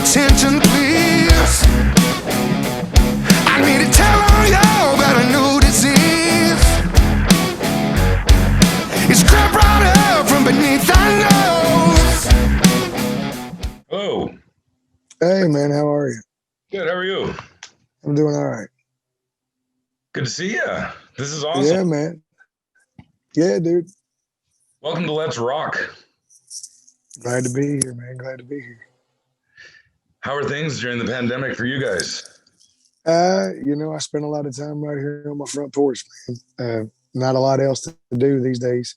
attention, please. I need to tell all y'all about a new disease. It's crept right up from beneath our nose. Hello. Hey, man, how are you? Good. How are you? I'm doing all right. Good to see you. This is awesome. Yeah, man. Yeah, dude. Welcome to Let's Rock. Glad to be here, man. Glad to be here. How are things during the pandemic for you guys? I spend a lot of time right here on my front porch, man. Not a lot else to do these days.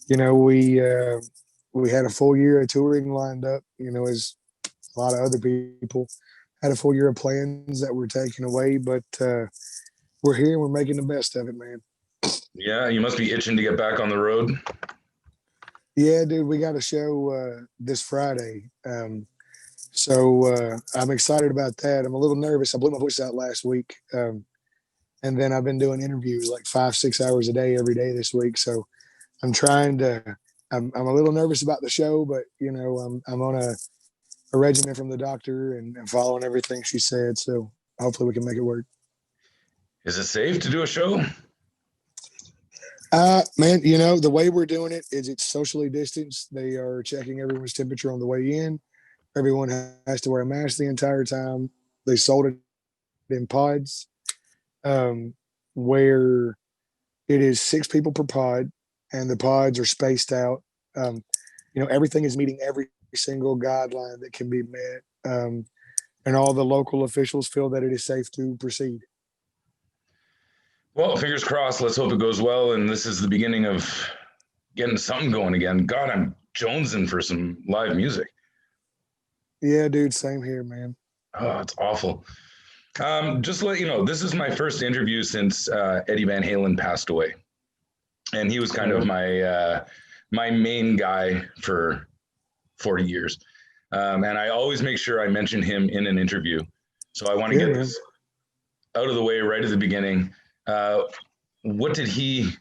We had a full year of touring lined up, as a lot of other people had a full year of plans that were taken away, but we're here and we're making the best of it, man. Yeah, you must be itching to get back on the road. Yeah, dude, we got a show this Friday. So I'm excited about that. I'm a little nervous. I blew my voice out last week. And then I've been doing interviews like 5-6 hours a day every day this week. So I'm I'm a little nervous about the show, but I'm on a regimen from the doctor and following everything she said. So hopefully we can make it work. Is it safe to do a show? Man, the way we're doing it is it's socially distanced. They are checking everyone's temperature on the way in. Everyone has to wear a mask the entire time. They sold it in pods, where it is 6 people per pod, and the pods are spaced out. Everything is meeting every single guideline that can be met, and all the local officials feel that it is safe to proceed. Well, fingers crossed. Let's hope it goes well. And this is the beginning of getting something going again. God, I'm jonesing for some live music. Yeah, dude, same here, man. Oh, it's awful. Just to let you know, this is my first interview since Eddie Van Halen passed away. And he was kind of my main guy for 40 years. And I always make sure I mention him in an interview. So I want to get this out of the way right at the beginning. What did he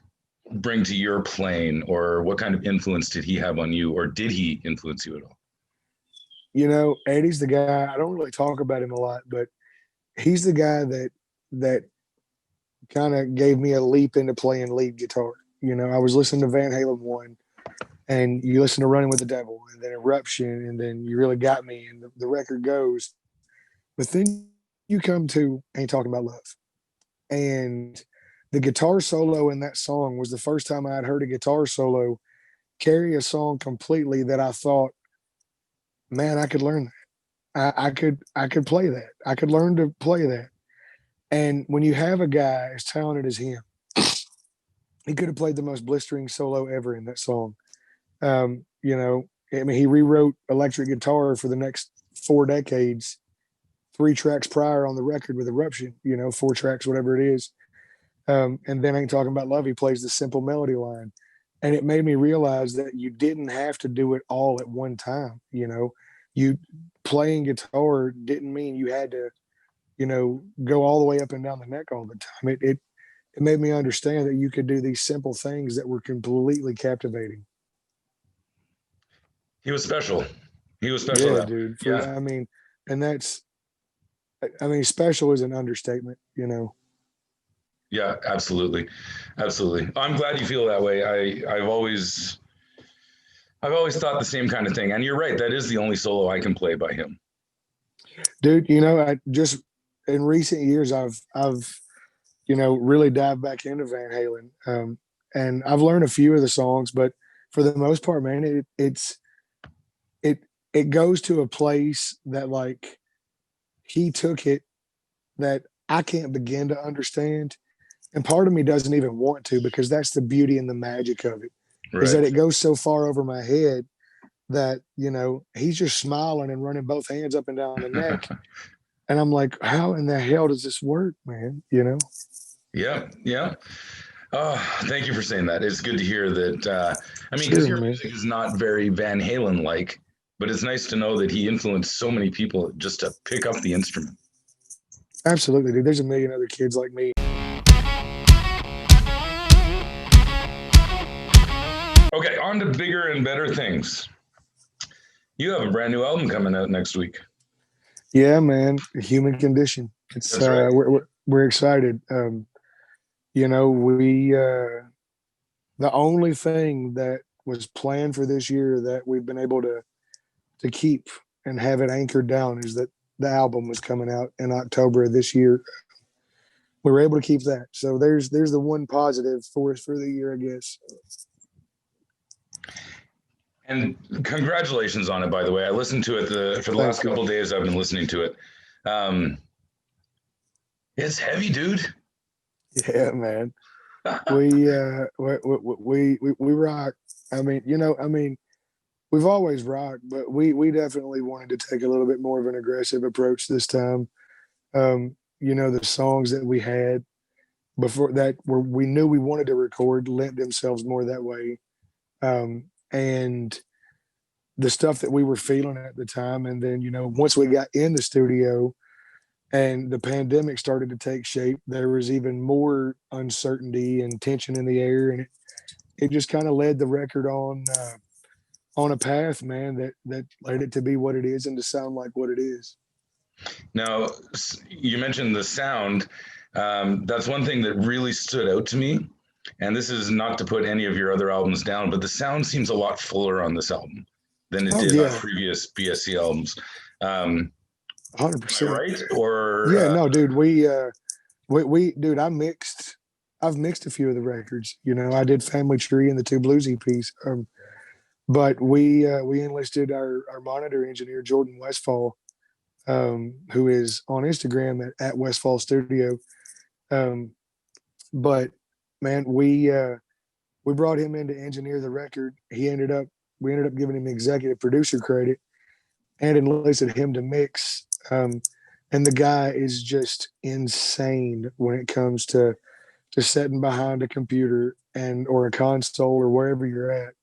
bring to your playing, or what kind of influence did he have on you, or did he influence you at all? Eddie's the guy. I don't really talk about him a lot, but he's the guy that kind of gave me a leap into playing lead guitar. I was listening to Van Halen 1, and you listen to Running with the Devil, and then Eruption, and then You Really Got Me, and the record goes. But then you come to Ain't Talking About Love. And the guitar solo in that song was the first time I had heard a guitar solo carry a song completely that I thought, man, I could learn that. I could play that. I could learn to play that. And when you have a guy as talented as him, he could have played the most blistering solo ever in that song. He rewrote electric guitar for the next 4 decades, 3 tracks prior on the record with Eruption, 4 tracks, whatever it is. And then Ain't Talking About Love, he plays the simple melody line. And it made me realize that you didn't have to do it all at one time. You playing guitar didn't mean you had to, go all the way up and down the neck all the time. It made me understand that you could do these simple things that were completely captivating. He was special. Yeah, dude. Special is an understatement, Yeah, absolutely. I'm glad you feel that way. I've always thought the same kind of thing. And you're right, that is the only solo I can play by him. Dude, I just in recent years I've really dived back into Van Halen. And I've learned a few of the songs, but for the most part, man, it goes to a place that like he took it that I can't begin to understand. And part of me doesn't even want to, because that's the beauty and the magic of it. Right. Is that it goes so far over my head that, he's just smiling and running both hands up and down the neck. And I'm like, how in the hell does this work, man? Yeah. Oh, thank you for saying that. It's good to hear that. Because your music is not very Van Halen-like, but it's nice to know that he influenced so many people just to pick up the instrument. Absolutely, dude. There's a million other kids like me. Okay, on to bigger and better things. You have a brand new album coming out next week. Yeah, man, human condition. It's That's right. we're excited. You know, we the only thing that was planned for this year that we've been able to keep and have it anchored down is that the album was coming out in October of this year. We were able to keep that. So there's the one positive for us for the year, I guess. And congratulations on it, by the way. I listened to it for the last Thank you. couple of days. I've been listening to it. Um, it's heavy, dude. Yeah, man. We rock. I mean, we've always rocked, but we definitely wanted to take a little bit more of an aggressive approach this time. The songs that we had before that were we knew we wanted to record lent themselves more that way. And the stuff that we were feeling at the time, and then once we got in the studio and the pandemic started to take shape, there was even more uncertainty and tension in the air, and it just kind of led the record on a path, man, that led it to be what it is and to sound like what it is. Now, you mentioned the sound. That's one thing that really stood out to me. And this is not to put any of your other albums down, but the sound seems a lot fuller on this album than it Oh did on yeah, previous BSC albums. hundred Am I percent. right? Or Yeah, no, dude, dude, I've mixed a few of the records. I did Family Tree and the Two Blues EPs. But we enlisted our monitor engineer Jordan Westfall, who is on Instagram at Westfall Studio. Um, but man, we brought him in to engineer the record. We ended up giving him executive producer credit and enlisted him to mix. And the guy is just insane when it comes to sitting behind a computer and or a console or wherever you're at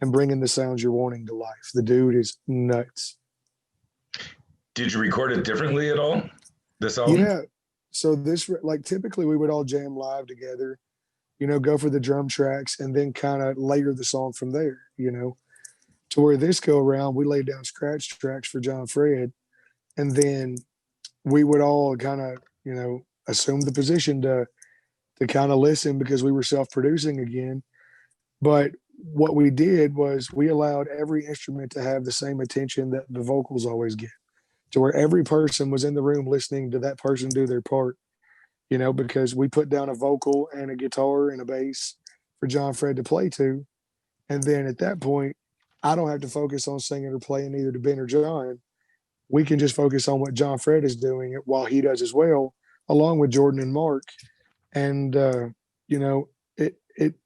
and bringing the sounds you're wanting to life. The dude is nuts. did you record it differently at all? This album? Yeah. So this like typically we would all jam live together, go for the drum tracks and then kind of layer the song from there, to where this go around, we laid down scratch tracks for John Fred. And then we would all kind of, assume the position to kind of listen because we were self-producing again. But what we did was we allowed every instrument to have the same attention that the vocals always get, to where every person was in the room listening to that person do their part, because we put down a vocal and a guitar and a bass for John Fred to play to. And then at that point, I don't have to focus on singing or playing either to Ben or John. We can just focus on what John Fred is doing while he does as well, along with Jordan and Mark. And,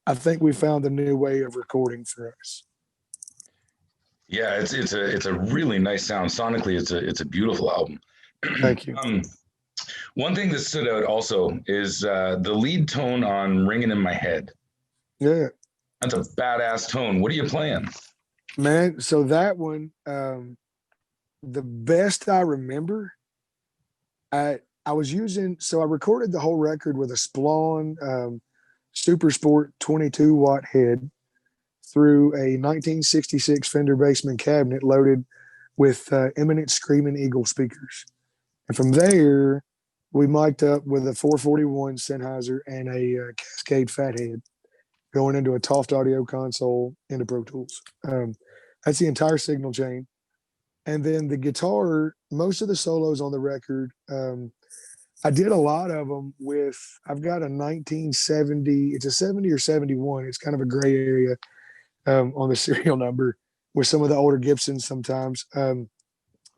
I think we found a new way of recording for us. Yeah, it's a really nice sound. Sonically, it's a beautiful album. Thank you. One thing that stood out also is the lead tone on "Ringing in My Head." Yeah, That's a badass tone. What are you playing? man. So that one, the best I remember, I was using. So I recorded the whole record with a Splon Super Sport 22-watt head through a 1966 Fender Bassman cabinet loaded with Eminent Screaming Eagle speakers. And from there, we mic'd up with a 441 Sennheiser and a Cascade Fathead going into a Toft Audio console into Pro Tools. That's the entire signal chain. And then the guitar, most of the solos on the record, I did a lot of them with, I've got a 1970, it's a 70 or 71. It's kind of a gray area on the serial number with some of the older Gibsons sometimes.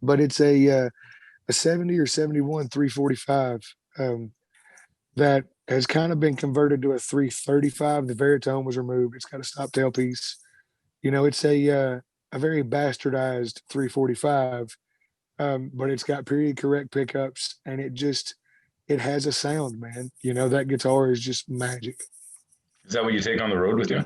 But it's a 70 or 71 345 that has kind of been converted to a 335. The baritone was removed. It's got a stop tailpiece. It's a very bastardized 345, but it's got period correct pickups, and it has a sound, man. That guitar is just magic. Is that what you take on the road with you?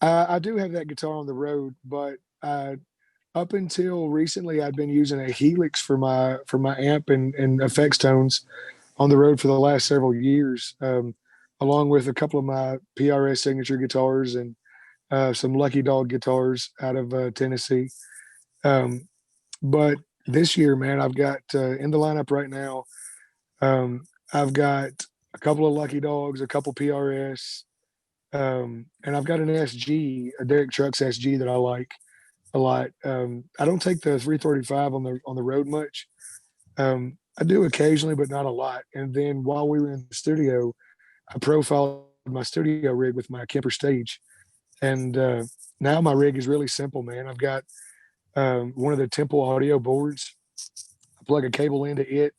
I do have that guitar on the road, but up until recently, I'd been using a Helix for my amp and effects tones on the road for the last several years, along with a couple of my PRS signature guitars and some Lucky Dog guitars out of Tennessee. But this year, man, I've got in the lineup right now. I've got a couple of Lucky Dogs, a couple PRS, and I've got an SG, a Derek Trucks SG that I like a lot. I don't take the 335 on the road much. I do occasionally, but not a lot. And then while we were in the studio, I profiled my studio rig with my Kemper stage, and now my rig is really simple, man. I've got one of the Temple audio boards. I plug a cable into it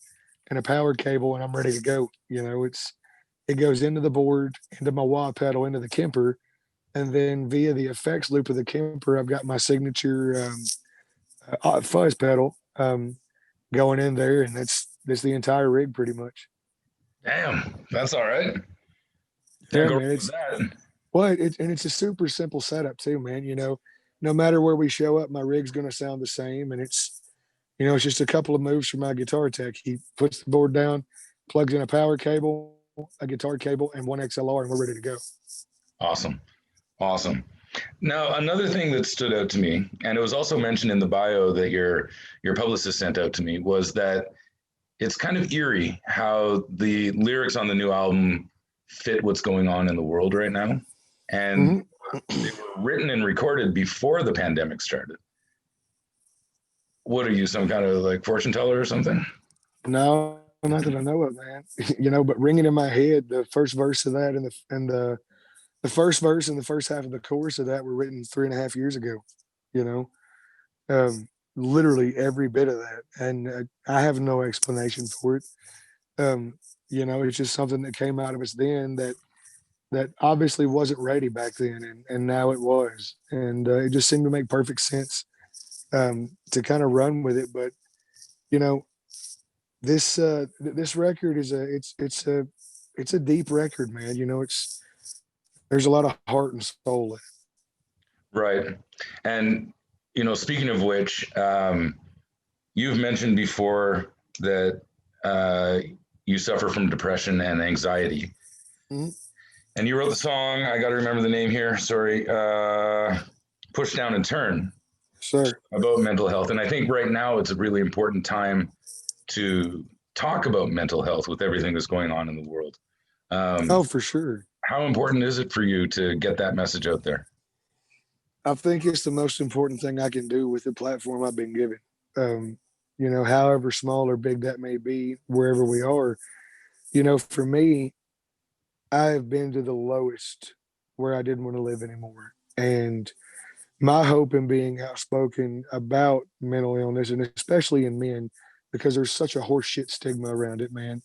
and a power cable, and I'm ready to go. It goes into the board, into my wah pedal, into the Kemper, and then via the effects loop of the Kemper, I've got my signature fuzz pedal going in there, and that's the entire rig pretty much. Damn, that's all right. Yeah, Can't go man. wrong with that. And it's a super simple setup too, man. No matter where we show up, my rig's going to sound the same, and it's just a couple of moves from my guitar tech. He puts the board down, plugs in a power cable, a guitar cable, and one XLR, and we're ready to go. Awesome. Awesome. Now, another thing that stood out to me, and it was also mentioned in the bio that your publicist sent out to me, was that it's kind of eerie how the lyrics on the new album fit what's going on in the world right now. And they were written and recorded before the pandemic started. What are you, some kind of like fortune teller or something? No, not that I know of, man. But ringing in my head, the first verse of that and the first verse and the first half of the chorus of that were written 3.5 years ago. You know, literally every bit of that, and I have no explanation for it. It's just something that came out of us then that obviously wasn't ready back then, and now it was, and it just seemed to make perfect sense to kind of run with it. But you know, this record it's a deep record, man. There's a lot of heart and soul in it. Right. And, speaking of which, you've mentioned before that you suffer from depression and anxiety. Mm-hmm. And you wrote the song, I got to remember the name here, sorry, Push Down and Turn. Sure. About mental health. And I think right now it's a really important time to talk about mental health with everything that's going on in the world. Oh, for sure. How important is it for you to get that message out there? I think it's the most important thing I can do with the platform I've been given. However small or big that may be, wherever we are. For me, I have been to the lowest where I didn't want to live anymore. And my hope in being outspoken about mental illness, and especially in men, because there's such a horseshit stigma around it, man.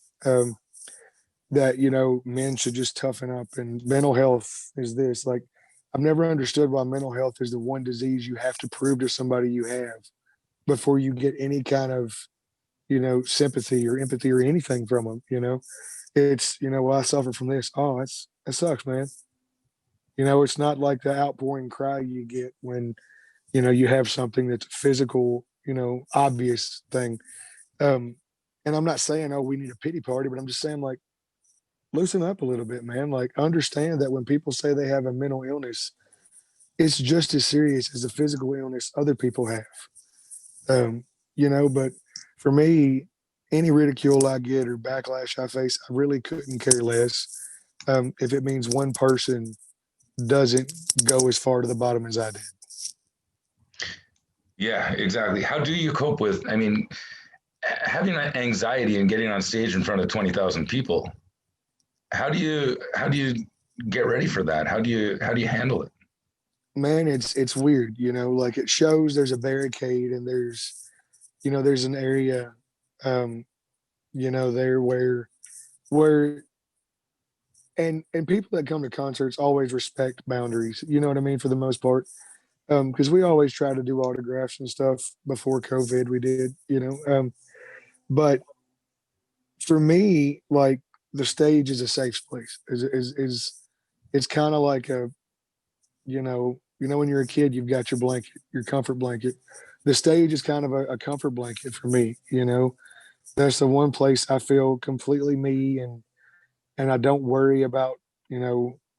That men should just toughen up, and mental health is this. Like, I've never understood why mental health is the one disease you have to prove to somebody you have before you get any kind of sympathy or empathy or anything from them. It's well, I suffer from this. Oh, that sucks, man. It's not like the outpouring cry you get when you have something that's a physical, obvious thing. And I'm not saying, oh, we need a pity party, but I'm just saying, like, loosen up a little bit, man. Like, understand that when people say they have a mental illness, it's just as serious as the physical illness other people have. But for me, any ridicule I get or backlash I face, I really couldn't care less if it means one person doesn't go as far to the bottom as I did. Yeah, exactly. How do you cope with, having that anxiety and getting on stage in front of 20,000 people? How do you get ready for that? How do you handle it? Man, it's weird, like it shows there's a barricade and there's an area, there where and people that come to concerts always respect boundaries. You know what I mean? For the most part. Because we always try to do autographs and stuff before COVID. We did, but for me, like, the stage is a safe place. It's kind of like a, when you're a kid, you've got your blanket, your comfort blanket. The stage is kind of a comfort blanket for me. That's the one place I feel completely me, and I don't worry about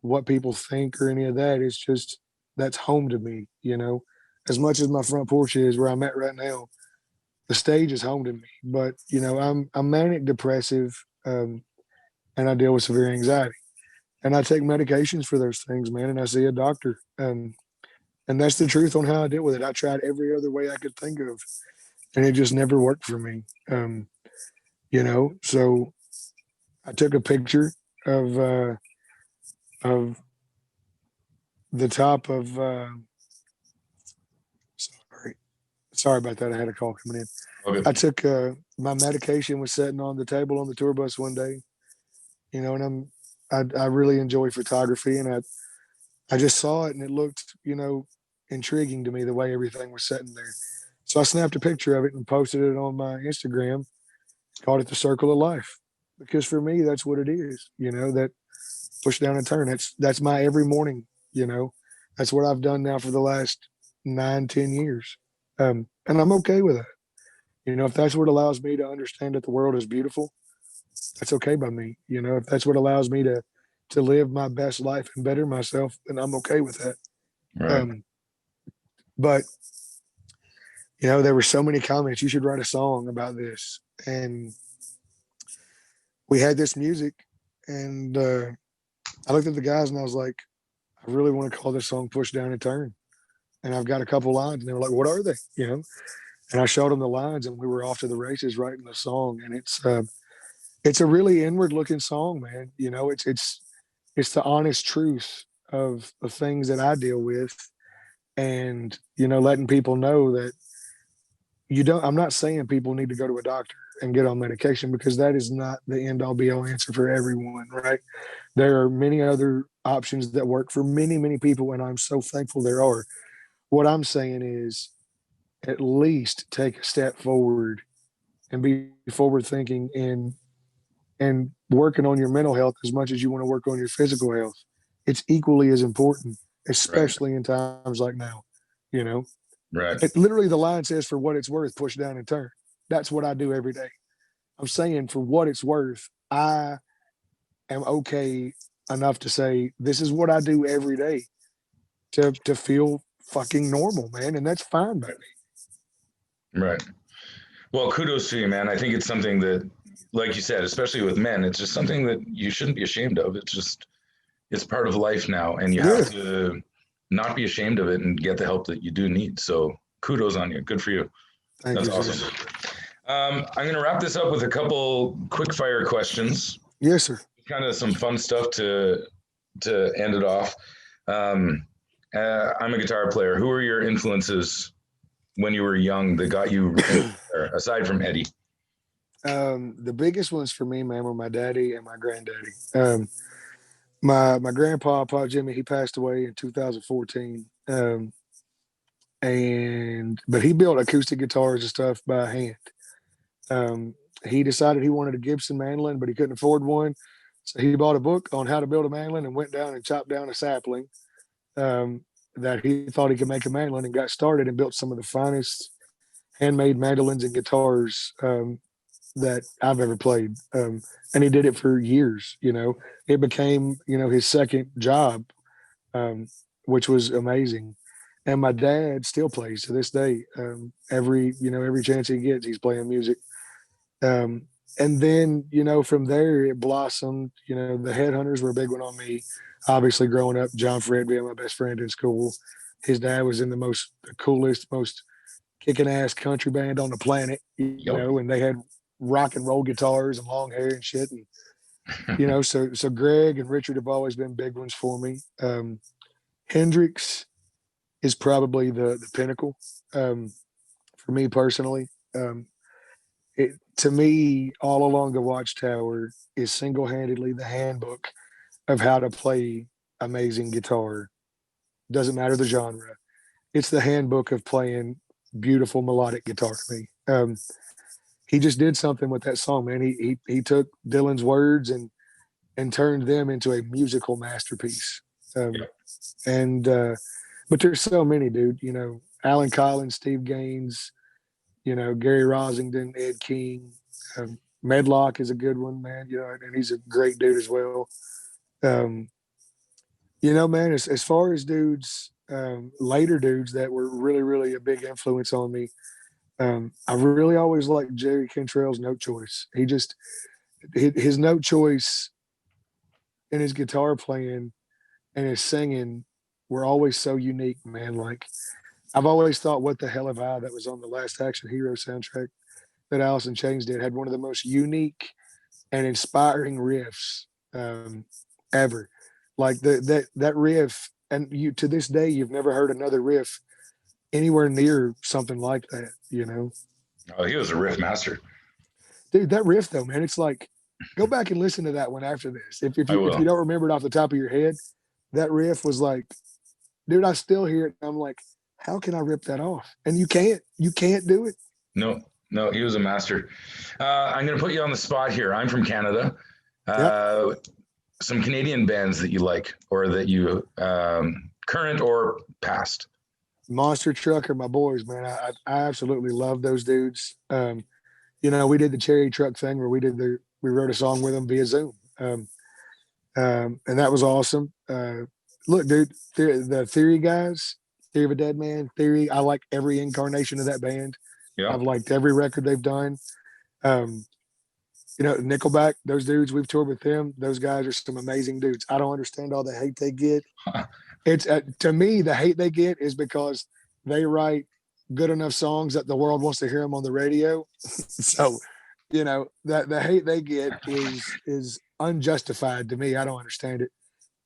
what people think or any of that. It's just that's home to me. As much as my front porch is where I'm at right now. the stage is home to me. But you know, I'm manic depressive, and I deal with severe anxiety, and I take medications for those things, man. And I see a doctor, and that's the truth on how I deal with it. I tried every other way I could think of, and it just never worked for me. You know, so I took a picture of the top of sorry sorry about that. I had a call coming in. Okay. I took my medication was sitting on the table on the tour bus one day, you know, and I really enjoy photography, and I just saw it and it looked, you know, intriguing to me the way everything was sitting there. So I snapped a picture of it and posted it on my Instagram, called it the circle of life. Because for me, that's what it is, you know, that push down and turn. That's my every morning, you know. That's what I've done now for the last 9, 10 years. And I'm okay with it. You know, if that's what allows me to understand that the world is beautiful, that's okay by me. You know, if that's what allows me to live my best life and better myself, then I'm okay with that. Right. Um, but you know, there were so many comments. You should write a song about this, and we had this music, and I looked at the guys and I was like, I really want to call this song "Push Down and Turn," and I've got a couple lines, and they were like, "What are they?" You know, and I showed them the lines, and we were off to the races writing the song, and it's a really inward looking song, man. You know, it's the honest truth of the things that I deal with, and you know, letting people know that you don't. I'm not saying people need to go to a doctor and get on medication, because that is not the end all be all answer for everyone, right? There are many other options that work for many, many people, and I'm so thankful there are. What I'm saying is, at least take a step forward and be forward thinking and working on your mental health as much as you want to work on your physical health. It's equally as important, Right. especially in times like now. You know, Right. it literally the line says, "For what it's worth, push down and turn." That's what I do every day. I'm saying, for what it's worth, I am okay enough to say this is what I do every day to feel fucking normal, man, and that's fine by me. Right. Well, kudos to you, man. I think it's something that, like you said, especially with men, it's just something that you shouldn't be ashamed of. It's part of life now, and you Yeah, have to not be ashamed of it and get the help that you do need. So kudos on you. Good for you. thank That's you, sir. awesome. I'm going to wrap this up with a couple quick fire questions, Yes, sir. kind of some fun stuff to end it off. I'm a guitar player. Who are your influences when you were young that got you into guitar, aside from Eddie? The biggest ones for me, man, were my daddy and my granddaddy. My grandpa, Pa Jimmy, he passed away in 2014. And but he built acoustic guitars and stuff by hand. He decided he wanted a Gibson mandolin, but he couldn't afford one, so he bought a book on how to build a mandolin and went down and chopped down a sapling that he thought he could make a mandolin, and got started and built some of the finest handmade mandolins and guitars that I've ever played. And he did it for years. You know, it became, you know, his second job, um, which was amazing. And my dad still plays to this day. Every, you know, every chance he gets, he's playing music. Um, and then, you know, from there it blossomed. You know, the Headhunters were a big one on me. Obviously, growing up, John Fred being my best friend in school. His dad was in the coolest, most kicking ass country band on the planet, you Yep. know, and they had rock and roll guitars and long hair and shit. And, you know, so Greg and Richard have always been big ones for me. Hendrix is probably the pinnacle for me personally. To me, all along the Watchtower is single handedly the handbook of how to play amazing guitar. Doesn't matter the genre. It's the handbook of playing beautiful melodic guitar to me. He just did something with that song, man. He took Dylan's words and turned them into a musical masterpiece. Um, Yep. and but there's so many, dude. You know, Alan Collins, Steve Gaines, you know, Gary Rosington, Ed King, Medlock is a good one, man. You know, and he's a great dude as well. Um, you know, man, as far as dudes, later dudes that were really, really a big influence on me, I really always liked Jerry Cantrell's note choice. His note choice and his guitar playing and his singing were always so unique, man. Like I've always thought, "What the hell have I?" That was on the Last Action Hero soundtrack that Alice in Chains did, had one of the most unique and inspiring riffs ever. Like that riff, and you to this day, you've never heard another riff anywhere near something like that. You know, Oh, he was a riff master. dude, that riff though, man, it's like go back and listen to that one after this. I If you will. don't remember it off the top of your head, that riff was like, dude, I still hear it. And I'm like, how can I rip that off? And you can't do it. No, no, he was a master. I'm going to put you on the spot here. I'm from Canada. Yep. Some Canadian bands that you like or that you current or past. Monster Truck are my boys, man. I absolutely love those dudes. You know, we did the Cherry Truck thing where we wrote a song with them via Zoom. And that was awesome. Look, dude, the Theory guys, Theory of a Dead Man, Theory, I like every incarnation of that band. Yeah. I've liked every record they've done. You know, Nickelback, those dudes, we've toured with them. Those guys are some amazing dudes. I don't understand all the hate they get. It's to me, the hate they get is because they write good enough songs that the world wants to hear them on the radio. So, you know, that the hate they get is unjustified to me. I don't understand it.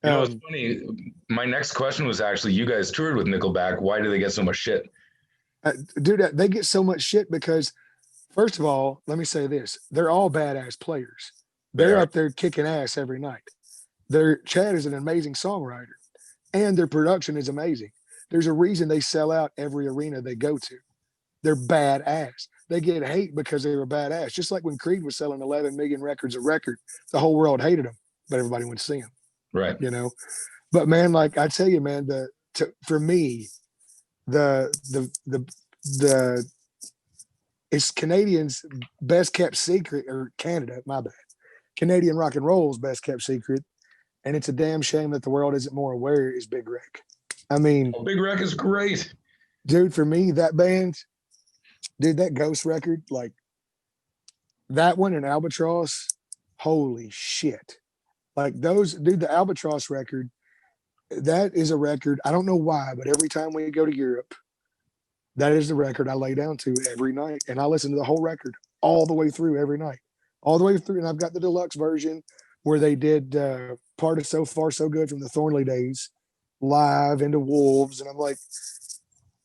You know, it's funny. My next question was actually, you guys toured with Nickelback. Why do they get so much shit? Dude, they get so much shit because, first of all, let me say this: they're all badass players. They're up there kicking ass every night. Chad is an amazing songwriter, and their production is amazing. There's a reason they sell out every arena they go to. They're badass. They get hate because they were badass. Just like when Creed was selling 11 million records a record, the whole world hated them, but everybody went to see them. Right. You know, but man, like I tell you, man, for me, the it's Canadians' best kept secret, or Canada, my bad. Canadian rock and roll's best kept secret, and it's a damn shame that the world isn't more aware. Is Big Wreck. I mean, Big Wreck is great, dude. For me, that band, dude, that Ghost record, like that one and Albatross, holy shit! Like those, dude, the Albatross record, that is a record. I don't know why, but every time we go to Europe, that is the record I lay down to every night. And I listen to the whole record all the way through every night, all the way through. And I've got the deluxe version where they did part of So Far So Good from the Thornley days live into Wolves. And I'm like,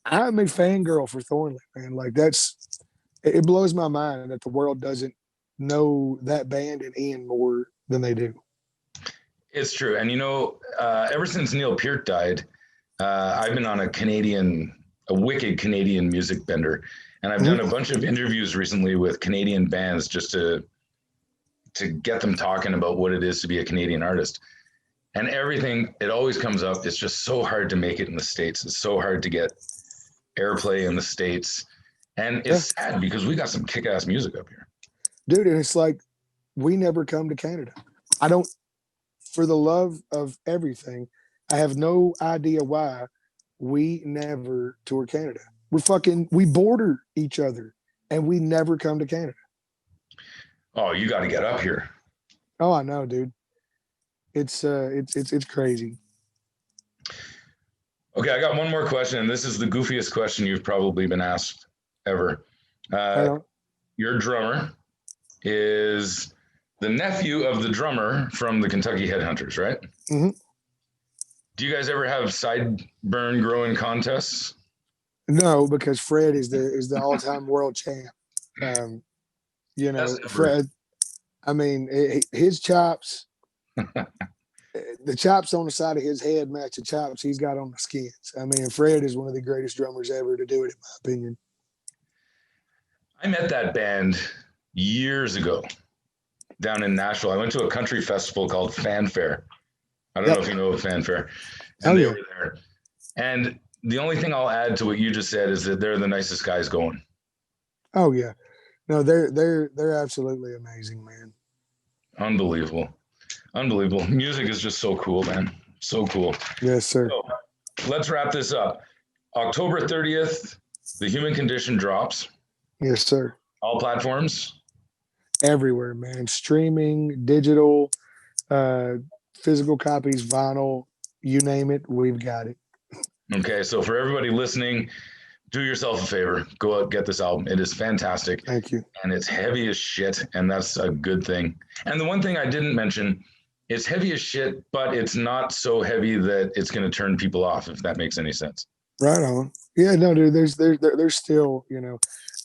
I'm a fangirl for Thornley, man. Like it blows my mind that the world doesn't know that band and Ian more than they do. It's true. And, you know, ever since Neil Peart died, I've been on a wicked Canadian music bender. And I've done a bunch of interviews recently with Canadian bands just to get them talking about what it is to be a Canadian artist. And everything, it always comes up. It's just so hard to make it in the States. It's so hard to get airplay in the States. And it's sad because we got some kick-ass music up here. Dude, and it's like, we never come to Canada. For the love of everything, I have no idea why we never tour Canada. We border each other and we never come to Canada. Oh, you got to get up here. Oh, I know, dude. It's crazy. Okay, I got one more question, and this is the goofiest question you've probably been asked ever. Your drummer is the nephew of the drummer from the Kentucky Headhunters, right? Mm-hmm. Do you guys ever have sideburn growing contests? No, because Fred is the all-time world champ. You know, Fred. I mean, his chops, the chops on the side of his head match the chops he's got on the skins. I mean, Fred is one of the greatest drummers ever to do it, in my opinion. I met that band years ago down in Nashville. I went to a country festival called Fanfare. I don't know if you know of Fanfare. And they were there. And the only thing I'll add to what you just said is that they're the nicest guys going. Oh yeah. No, they're absolutely amazing, man. Unbelievable. Unbelievable. Music is just so cool, man. So cool. Yes, sir. So, let's wrap this up. October 30th, The Human Condition drops. Yes, sir. All platforms. Everywhere, man. Streaming, digital, uh, physical copies, vinyl, you name it, we've got it. Okay, so for everybody listening, do yourself a favor. Go out, get this album. It is fantastic. Thank you. And it's heavy as shit, and that's a good thing. And the one thing I didn't mention, it's heavy as shit, but it's not so heavy that it's going to turn people off, if that makes any sense. Right on. Yeah, no, dude. There's still,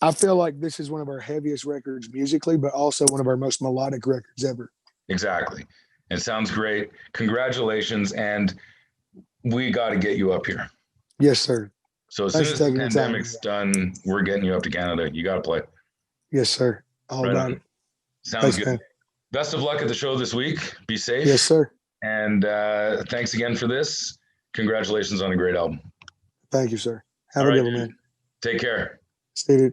I feel like this is one of our heaviest records musically, but also one of our most melodic records ever. Exactly. It sounds great. Congratulations, and we got to get you up here. Yes, sir. So as Thanks soon for as the taking the time, pandemic's done, we're getting you up to Canada. You got to play. Yes, sir. All Right about on. it. Sounds Thanks, good. man. Best of luck at the show this week. Be safe. Yes, sir. And thanks again for this. Congratulations on a great album. Thank you, sir. Have All a right, good one, dude. man. Take care. Stay, dude.